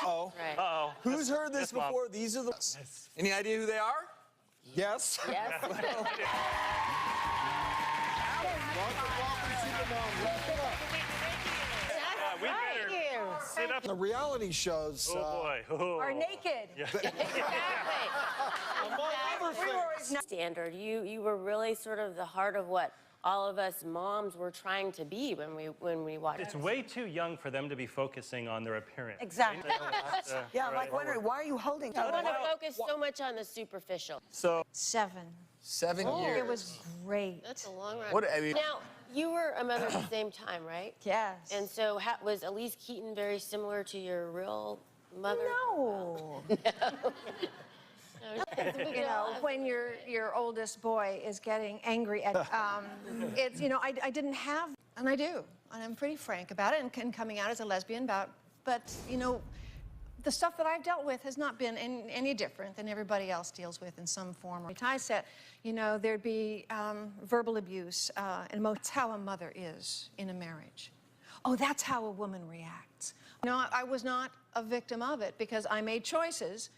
Uh-oh. Right. Uh-oh. Who's heard this Yes, Mom. before? These are the... Any idea who they are? Yes? Yes. We better sit up. The reality shows... Oh, boy. Oh. Are naked. Standard. You were really sort of the heart of what all of us moms were trying to be when we watched. It's way too young for them to be focusing on their appearance. Exactly. Yeah, I'm like wondering, why are you holding I want to that? focus so much on the superficial. So, 7. 7 years. It was great. That's a long run. What, I mean... Now, you were a mother at the same time, right? Yes. And so was Elise Keaton very similar to your real mother? No. You know, when your oldest boy is getting angry at, it's, you know, I didn't have, and I do, and I'm pretty frank about it, and coming out as a lesbian but, you know, the stuff that I've dealt with has not been any different than everybody else deals with in some form. Ty said, you know, there'd be verbal abuse, and that's how a mother is in a marriage. Oh, that's how a woman reacts. No, I was not a victim of it because I made choices,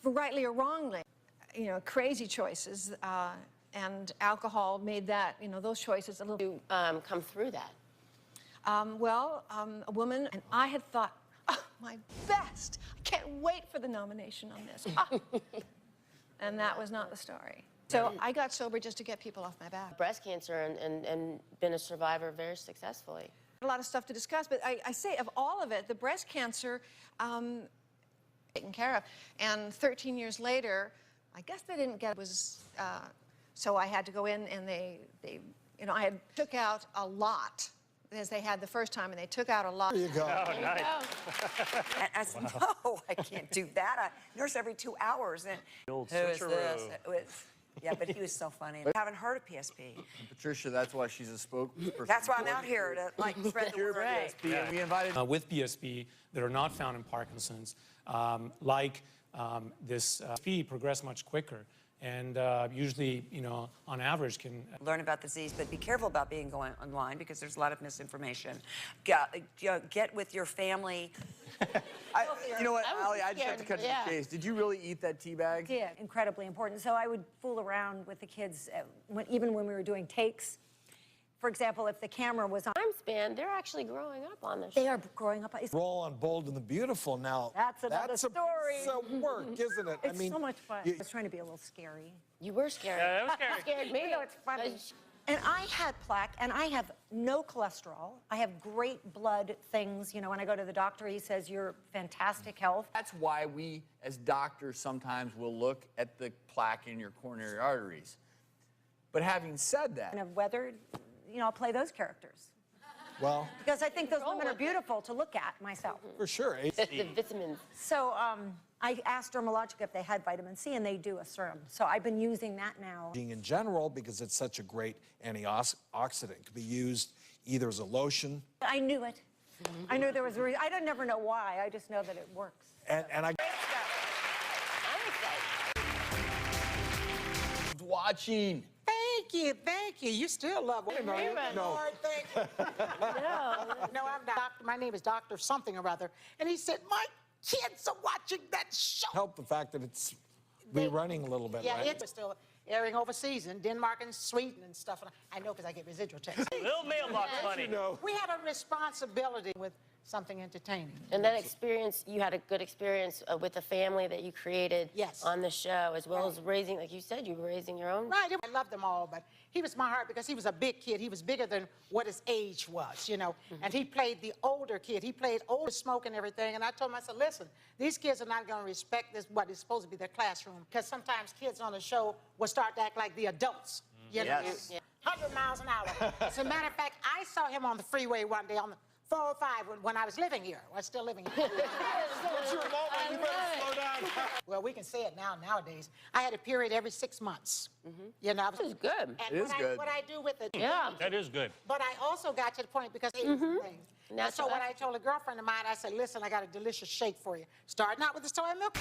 rightly or wrongly, you know, crazy choices, and alcohol made that, you know, those choices a little... Come through that. A woman, and I had thought, oh, my best. I can't wait for the nomination on this. And that was not the story. So I got sober just to get people off my back. Breast cancer and been a survivor very successfully. A lot of stuff to discuss, but I say of all of it, the breast cancer, taken care of. And 13 years later, I guess they didn't get so I had to go in and they you know, I took out a lot as they had the first time, and they took out a lot. There you go. Oh, nice. And I said, no, I can't do that. I nurse every 2 hours. And The old who is switcheroo. this? Yeah, but he was so funny. I haven't heard of PSP. Patricia, that's why she's a spokesperson. That's why I'm out here to, like, spread the word. Right. We invited... with PSP that are not found in Parkinson's, this PSP progress much quicker, and usually, you know, on average can... Learn about the disease, but be careful about going online because there's a lot of misinformation. Get with your family. You know what, I would Allie, be I just have to cut scared, to the chase. Did you really eat that tea bag? Yeah, incredibly important. So I would fool around with the kids even when we were doing takes. For example, if the camera was on, Time span, they're actually growing up on this. they are growing up. It's Roll on Bold and the Beautiful now. That's another story. It's a work, isn't it? It's so much fun. I was trying to be a little scary. You were scary. Yeah, that was scary. You scared me. You know, it's funny. And I had plaque, and I have no cholesterol. I have great blood things. You know, when I go to the doctor, he says, you're fantastic health. That's why we, as doctors, sometimes will look at the plaque in your coronary arteries. But having said that... And I've weathered, you know, I'll play those characters. Well... Because I think those women are beautiful to look at myself. For sure. The vitamins. So I asked Dermalogica if they had vitamin C, and they do a serum. So I've been using that now. In general, because it's such a great antioxidant, it could be used either as a lotion. I knew it. I knew there was a reason. I don't never know why. I just know that it works. And I... Watching. Thank you. You still love it. No. No, I'm doctor. My name is Dr. something or other. And he said, my kids are watching that show. Help the fact that it's rerunning a little bit, Yeah, right? it's still airing overseas in Denmark and Sweden and stuff. And I know because I get residual checks. Little mailbox money. We have a responsibility with something entertaining. And that experience, you had a good experience with the family that you created Yes. on the show, as well as raising, like you said, you were raising your own. Right, I love them all, but he was my heart because he was a big kid. He was bigger than what his age was, you know. And he played the older kid. He played older, smoke and everything. And I told him, I said, listen, these kids are not going to respect this, what is supposed to be their classroom. Because sometimes kids on the show will start to act like the adults. You know, Yes. 100 miles an hour. As a matter of fact, I saw him on the freeway one day on the 405 when I was living here. I was still living here. What's your moment? You better slow down. Well, we can say it nowadays. I had a period every 6 months. You know, This is good. and It is good. what I do with it. Yeah. That is good. But I also got to the point because it was things. And so when I told a girlfriend of mine, I said, listen, I got a delicious shake for you. Starting out with the soy milk.